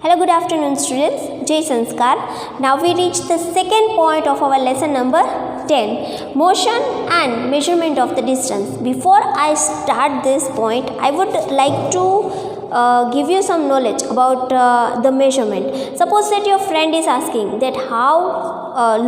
Hello, good afternoon students. Jai Sanskar. Now we reach the second point of our lesson number 10, motion and measurement of the distance. Before I start this point, I would like to give you some knowledge about the measurement. Suppose that your friend is asking that how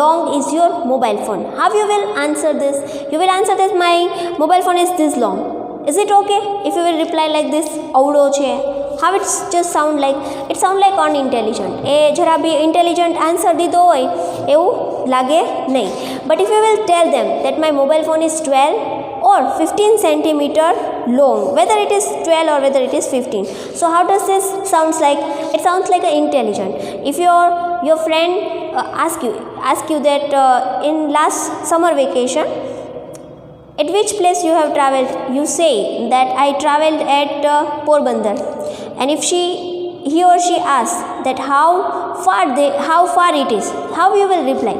long is your mobile phone. How you will answer this? You will answer this, my mobile phone is this long. Is it okay if you will reply like this? Avdo che. How it just sound like? It sound like unintelligent. એ જરા બી intelligent answer દીધો હોય એવું લાગે નહીં. But if you will tell them that my mobile phone is 12 or 15 centimeter long, whether it is 12 or whether it is 15. So how does this sounds like? It sounds like a intelligent. If your friend ask you that in last summer vacation, at which place you have travelled? You say that I travelled at Porbandar. And if he or she asks that how far it is, how you will reply?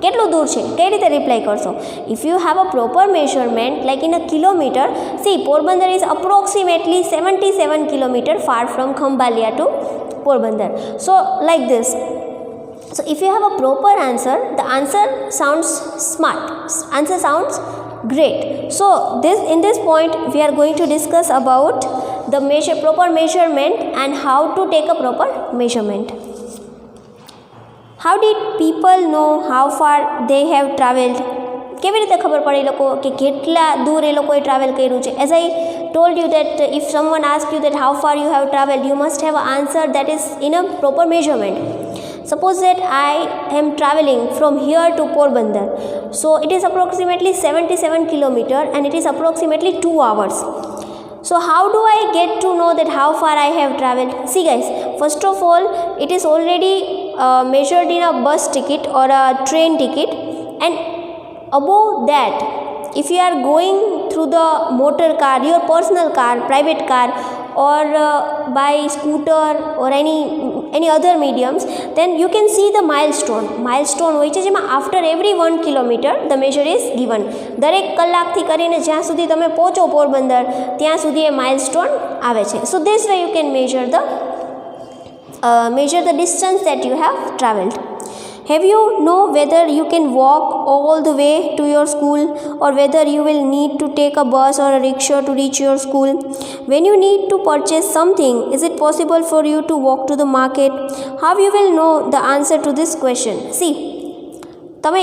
કેટલું દૂર છે કઈ રીતે reply કરશો? If you have a proper measurement like in a kilometer, see Porbandar is approximately 77 kilometer far from Khambhalia to Porbandar. So like this. So if you have a proper answer, the answer sounds smart. Answer sounds great. So in this point we are going to discuss about the proper measurement and how to take a proper measurement. How did people know how far they have travelled? કેવી રીતે ખબર પડે એ લોકો કે કેટલા દૂર એ લોકોએ travel કર્યું છે? As I told you that if someone asks you that how far you have travelled, you must have an answer that is in a proper measurement. Suppose that I am travelling from here to Porbandar. So it is approximately 77 kilometer and it is approximately 2 hours. So how do I get to know that how far I have travelled? See guys, first of all, it is already measured in a bus ticket or a train ticket, and above that, if you are going through the motor car, your personal car, private car, or by scooter or any other mediums, then you can see the milestone હોય છે જેમાં after every 1 kilometer the measure is given. દરેક કલાકથી કરીને જ્યાં સુધી તમે પહોંચો પોરબંદર ત્યાં સુધી એ milestone આવે છે. So this way you can measure the distance that you have travelled. Have you know whether you can walk all the way to your school or whether you will need to take a bus or a rickshaw to reach your school? When you need to purchase something, is it possible for you to walk to the market? How you will know the answer to this question? See, તમે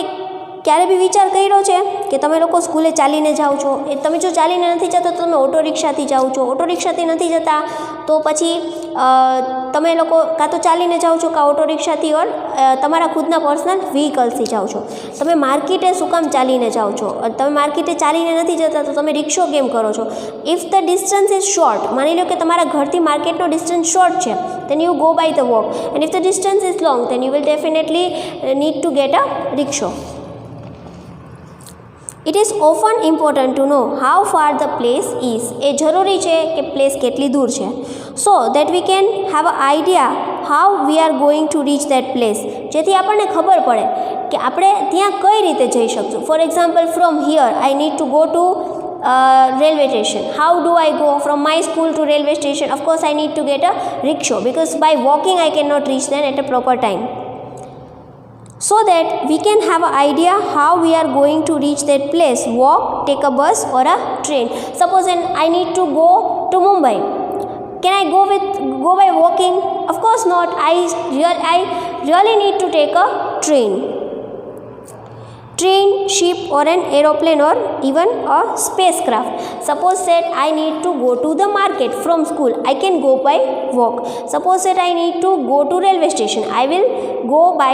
ક્યારે બી વિચાર કર્યો છે કે તમે લોકો સ્કૂલે ચાલીને જાઓ છો? તમે જો ચાલીને નથી જતા તો તમે ઓટો રિક્ષાથી જાઓ છો. ઓટો રિક્ષાથી નથી જતા તો પછી તમે લોકો કાં તો ચાલીને જાઓ છો કાં ઓટો રિક્ષાથી ઓર તમારા ખુદના પર્સનલ વ્હીકલ્સથી જાઓ છો. તમે માર્કેટે શું કામ ચાલીને જાઓ છો? તમે માર્કેટે ચાલીને નથી જતા તો તમે રિક્ષો કેમ કરો છો? If the distance is short, માની લો કે તમારા ઘરથી માર્કેટનો ડિસ્ટન્સ શોર્ટ છે, then you go by the walk, and if the distance is long, then you will definitely need to get a rickshaw. It is often important to know how far the place is. એ જરૂરી છે કે place કેટલી દૂર છે, so that we can have an idea how we are going to reach that place. જેથી આપણને ખબર પડે કે આપણે ત્યાં કઈ રીતે જઈ શકશું. For example, from here I need to go to railway station. How do I go from my school to railway station? Of course I need to get a rickshaw because by walking I cannot reach there at a proper time. So that we can have an idea how we are going to reach that place. Walk, take a bus or a train. Suppose I need to go to Mumbai. Can I go by walking? Of course not. I really need to take a train, ship or an aeroplane or even a spacecraft. Suppose that I need to go to the market from school, I can go by walk. Suppose that I need to go to railway station, I will go by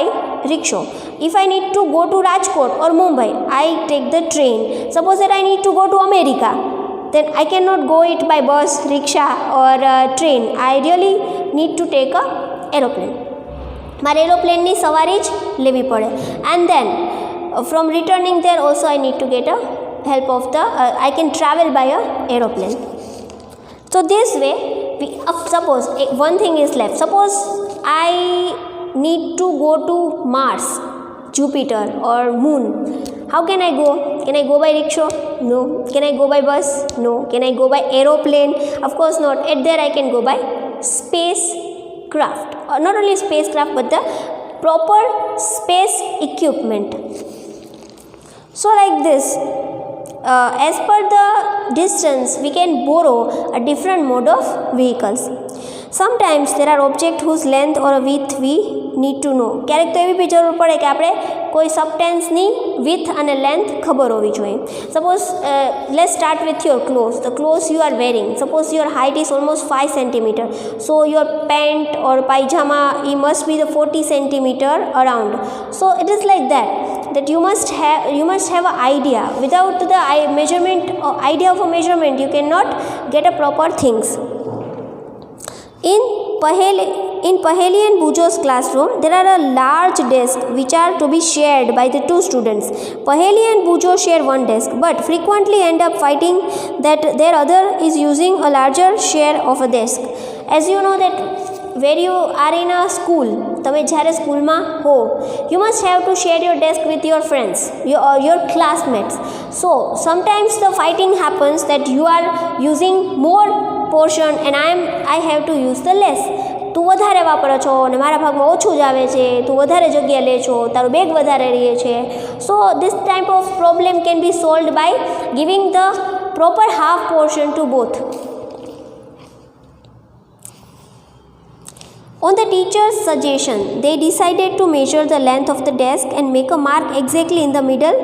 rickshaw. If I need to go to Rajkot or Mumbai, I take the train. Suppose that I need to go to America, then I cannot go it by bus, rickshaw or train. I really need to take a aeroplane. મારે એરોપ્લેનની સવારી જ લેવી પડે. And then from returning there also I need to get a help of I can travel by a aeroplane. So this way suppose one thing is left. Suppose I need to go to Mars, Jupiter or Moon. How can I go? Can I go by rickshaw? No. Can I go by bus? No. Can I go by aeroplane? Of course not. At there I can go by space craft, not only spacecraft but the proper space equipment. So like this, as per the distance we can borrow a different mode of vehicles. Sometimes there are objects whose length or width we need to know. ક્યારેક તો એવી બી જરૂર પડે કે આપણે કોઈ સબટેન્સની width અને length ખબર હોવી જોઈએ. Suppose let's start with your clothes. The clothes you are wearing, suppose your height is almost 5 centimeter, so your pant or pajama it must be the 40 centimeter around. So it is like that you must have an idea. Without the measurement idea of a measurement you cannot get a proper things. In Paheli and Bujo's classroom, there are a large desk which are to be shared by the two students. Paheli and Bujo share one desk, but frequently end up fighting that their other is using a larger share of a desk. As you know that where you are in a school, તમે જ્યારે સ્કૂલમાં હો, you must have to share your desk with your friends, your classmates. So sometimes the fighting happens that you are using more portion and I have to use the less. તું વધારે વાપરો છો અને મારા ભાગમાં ઓછું જ આવે છે, તું વધારે જગ્યા લે છો, તારું બેગ વધારે રહે છે. So this type of problem can be solved by giving the proper half portion to both. On the teacher's suggestion, they decided to measure the length of the desk and make a mark exactly in the middle,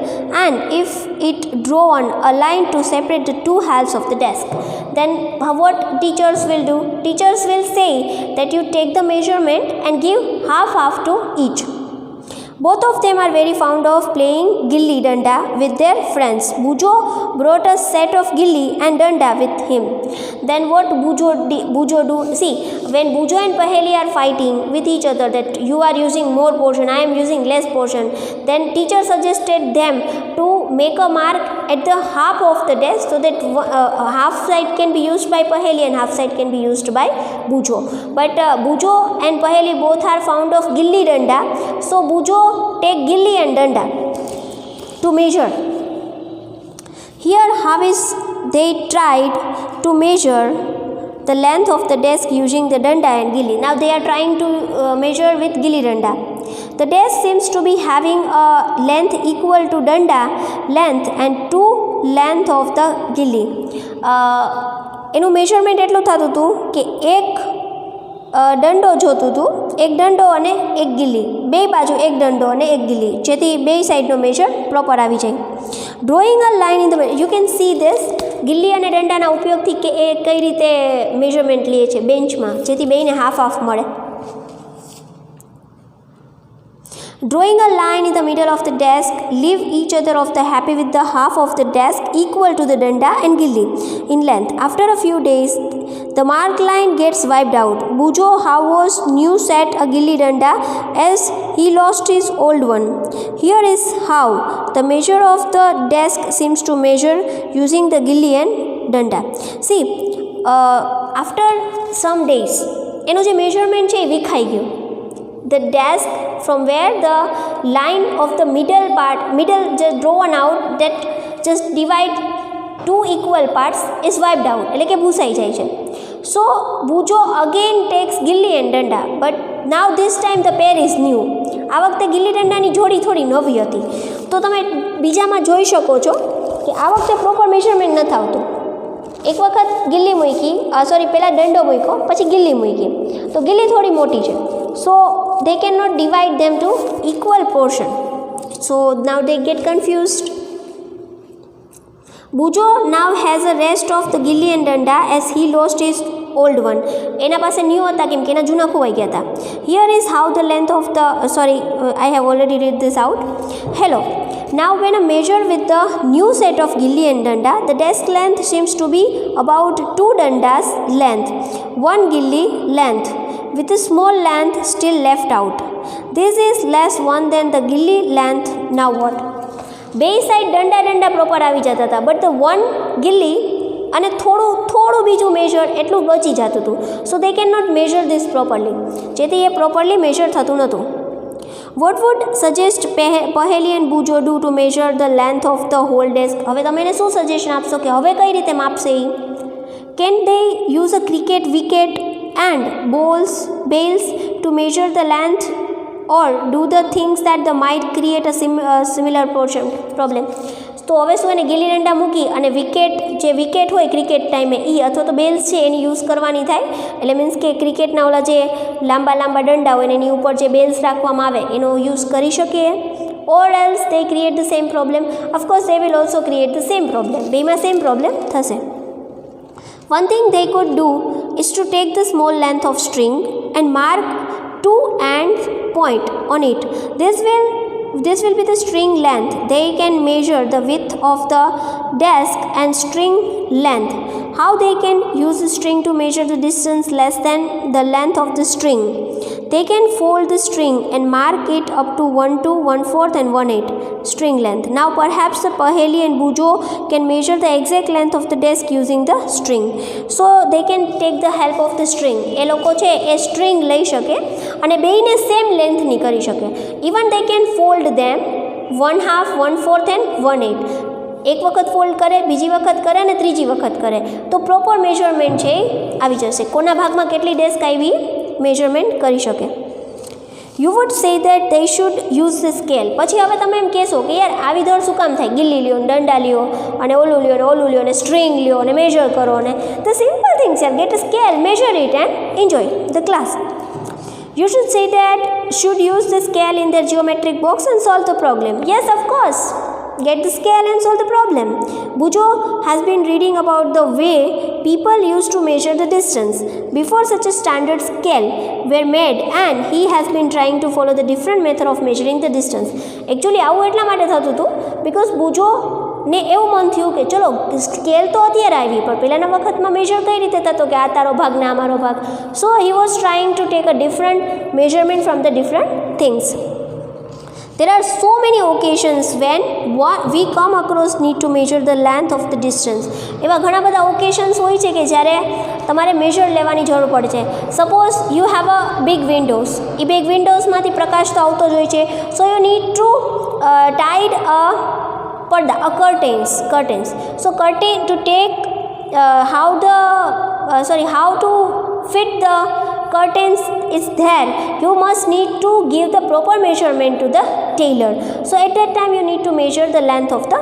and if it drawn a line to separate the two halves of the desk. Then what teachers will do? Teachers will say that you take the measurement and give half to each. Both of them are very fond of playing gilli danda with their friends. Bujo brought a set of gilli and danda with him. Then what Bujo do? See, when Bujo and Paheli are fighting with each other that you are using more portion, I am using less portion, then teacher suggested them to make a mark at the half of the desk so that half side can be used by Paheli and half side can be used by Bujo. But Bujo and Paheli both are fond of gilli danda, so Bujo take gilli and danda to measure. Here how is they tried to measure the length of the desk using the danda and gilli. Now they are trying to measure with gilli danda. The desk seems to be having a length equal to danda length and 2 length of the gilli. એનું measurement એટલું થતું હતું કે એક દંડો જોતું હતું, એક દંડો અને એક ગિલ્લી, બે બાજુ એક દંડો અને એક ગિલ્લી, જેથી બે સાઈડનો મેજર પ્રોપર આવી જાય. Drawing a line in the you can see this, ગિલ્લી અને દંડાના ઉપયોગથી કે એ કઈ રીતે મેઝરમેન્ટ લે છે બેન્ચમાં, જેથી બેયને હાફ મળે. Drawing a line in the middle of the desk, leave each other of the happy with the half of the desk equal to the danda and gilli in length. After a few days, the mark line gets wiped out. Bujo was new set a gilli danda as he lost his old one. Here is how the measure of the desk seems to measure using the gilli and danda. See, after some days, એનું જે measurement છે એ વિખાઈ ગયું. The desk from where the line of the middle just drawn out, that just divide two equal parts is wiped out, એટલે કે ભૂસાઈ જાય છે. So Bujo again takes gilli and danda, but now this time the pair is new. આ વખતે ગિલ્લી દંડાની જોડી થોડી નવી હતી. તો તમે બીજામાં જોઈ શકો છો કે આ વખતે પ્રોપર મેઝરમેન્ટ નથી આવતું. એક વખત ગિલ્લી મૂકી, પહેલાં દંડો મૂક્યો, પછી ગિલ્લી મૂકી, તો ગિલ્લી થોડી મોટી છે. So they cannot divide them to equal portion. So now they get confused. Bujo now has a rest of the gilli and danda as he lost his old one. એના પાસે ન્યૂ હતા કેમ કે એના જૂના ખોવાઈ ગયા હતા. Here is how the length of the I have already read this out. Hello. Now when I measure with the new set of gilli and danda, the desk length seems to be about 2 dandas length, 1 gilli length, with a small length still left out. This is less one than the gilli length. Now what? બે side દંડા proper આવી જતા હતા, but the one ગિલ્લી અને થોડું બીજું major એટલું બચી જતું હતું. So they can not measure this properly, જેથી એ પ્રોપરલી મેજર થતું નહોતું. વોટ વુડ સજેસ્ટ પહેલી એન્ડ બુજો do to measure the length of the whole desk? હવે તમે એને શું સજેશન આપશો કે હવે કઈ રીતે માપશે એ? Can they use a cricket wicket and bales to measure the length or do the things that the might create a similar problem. તો હવે શું એને ગિલ્લી ડંડા મૂકી અને વિકેટ હોય ક્રિકેટ ટાઈમે એ અથવા તો બેલ્સ છે એની યુઝ કરવાની થાય. એટલે મીન્સ કે ક્રિકેટના ઓલા જે લાંબા દંડા હોય એની ઉપર જે બેલ્સ રાખવામાં આવે એનો યુઝ કરી શકીએ. or else they create the same problem. Of course they will also create the same problem. બેમાં સેમ પ્રોબ્લેમ થશે. One thing they could do is to take the small length of string and mark 2 and point on it. This will be the string length. They can measure the width of the desk and string length. How they can use the string to measure the distance less than the length of the string? They can fold the string and mark it up to 1/2, 1/4 and 1/8 string length. Now perhaps the Paheli and Bujo can measure the exact length of the desk using the string. So they can take the help of the string. એ લોકો છે એ string લઈ શકે અને બેયને same લેન્થની કરી શકે. Even they can fold them 1/2, 1/4 and 1/8. એક વખત fold કરે, બીજી વખત કરે અને ત્રીજી વખત કરે તો પ્રોપર મેઝરમેન્ટ છે એ આવી જશે. કોના ભાગમાં કેટલી ડેસ્ક આવી મેઝરમેન્ટ કરી શકે. You would say that they should use the scale. પછી હવે તમે એમ કહેશો કે યાર આવી દોડ શું કામ થાય, ગિલ્લી લ્યો ને દંડા લ્યો અને ઓલું લ્યો ને સ્ટ્રિંગ લ્યો અને મેઝર કરો ને. ધ સિમ્પલ થિંગ્સ યાર, get a scale, measure it and enjoy the class. You should say that should use the scale in their geometric box and solve the problem. Yes, of course. Get the scale and solve the problem. Bujo has been reading about the way people used to measure the distance before such a standard scale were made, and he has been trying to follow the different method of measuring the distance. Actually આવું એટલા માટે થતું હતું because Bujo ને એવું મન થયું કે ચલો સ્કેલ તો અત્યારે આવી પણ પહેલાંના વખતમાં મેજર કઈ રીતે થતો કે આ તારો ભાગ ને આ મારો ભાગ. So he was trying to take a different measurement from the different things. There are so many occasions when we come across need to measure the length of the distance. એવા ઘણા બધા ઓકેશન્સ હોય છે કે જ્યારે તમારે મેજર લેવાની જરૂર પડે છે. Suppose you have a big windows, એ બિગ વિન્ડોઝમાંથી પ્રકાશ તો આવતો જ હોય છે. So you need to tied a parda, a curtains. So curtain to take how to fit the curtains is there, you must need to give the proper measurement to the tailor. So at that time you need to measure the length of the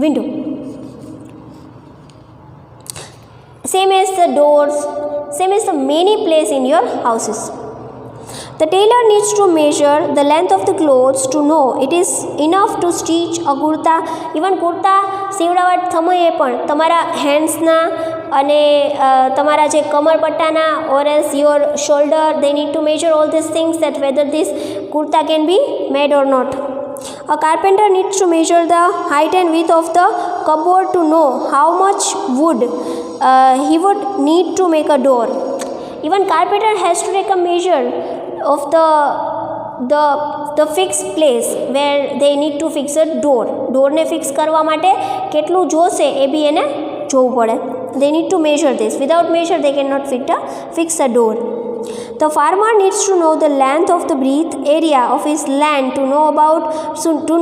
window. Same as the doors, same as the many place in your houses. The tailor needs to measure the length of the clothes to know it is enough to stitch a kurta. Even kurta સીવડાવવા સમયે પણ તમારા હેન્ડ્સના અને તમારા જે કમરપટ્ટાના or else your shoulder, they need to measure all these things that whether this kurta can be made or not. A carpenter needs to measure the height and width of the cupboard to know how much wood he would need to make a door. Even carpenter has to take a measure of the fixed place where they need to fix a door. ડોરને fix કરવા માટે કેટલું જોશે એ બી એને જોવું પડે. They need to measure this. Without measure they cannot fix a door. The farmer needs to know the length of the breadth area of his land to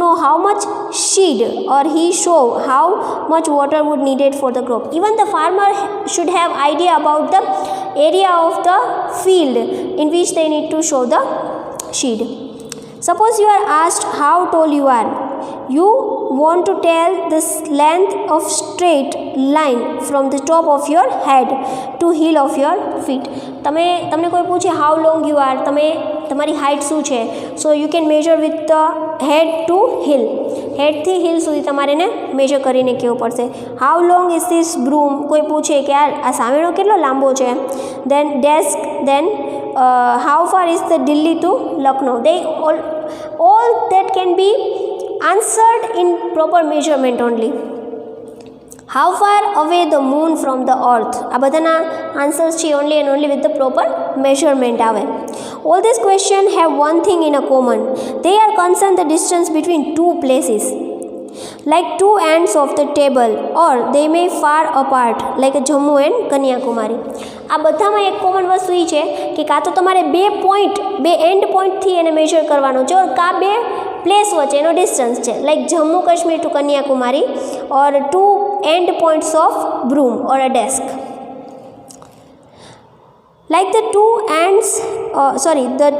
know how much seed or he show how much water would needed for the crop. Even the farmer should have idea about the area of the field in which they need to show the seed. Suppose you are asked how tall you are. You want to tell the length of straight line from the top of your head to heel of your feet. તમને કોઈ પૂછે how long you are, તમારી height શું છે, so you can measure with the head to heel. હેડથી heel સુધી તમારે એને મેજર કરીને કહેવું પડશે. How long is this broom, કોઈ પૂછે કે યાર આ સામેનો કેટલો લાંબો છે. Then desk, then how far is the Delhi to Lucknow. They all that can be answered in proper measurement only. How far away the moon from the earth, આ બધાના આન્સર્સ છે only and only with the proper measurement આવે. All these questions have one thing in a common. They are concerned the distance between two places, like two ends of the table, or they may far apart like Jammu and Kanyakumari. આ બધામાં એક common વસ્તુ એ છે કે કાં તો તમારે બે એન્ડ પોઈન્ટથી એને મેજર કરવાનો છે ઓર કાં બે પ્લેસ વચ્ચેનો ડિસ્ટન્સ છે, like Jammu Kashmir to Kanyakumari or two end points of broom or a desk. Like the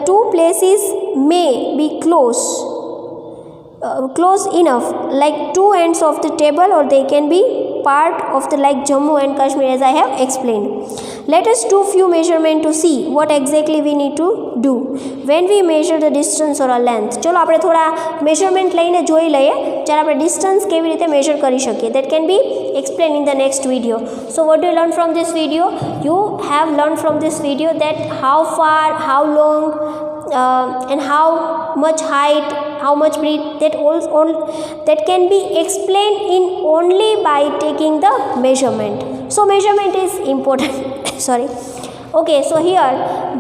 two places may be close enough, like two ends of the table, or they can be part of the like Jammu and Kashmir, as I have explained. Let us do few measurement to see what exactly we need to do when we measure the distance or a length. ચલો આપણે થોડા measurement લઈને જોઈ લઈએ જ્યારે આપણે distance કેવી રીતે measure કરી શકીએ. That can be explained in the next video. So what do you learn from this video? You have learned from this video that how far, how long, and how much height, how much breadth, that can be explained in only by taking the measurement. So measurement is important. Sorry. Okay, so here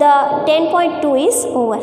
the 10.2 is over.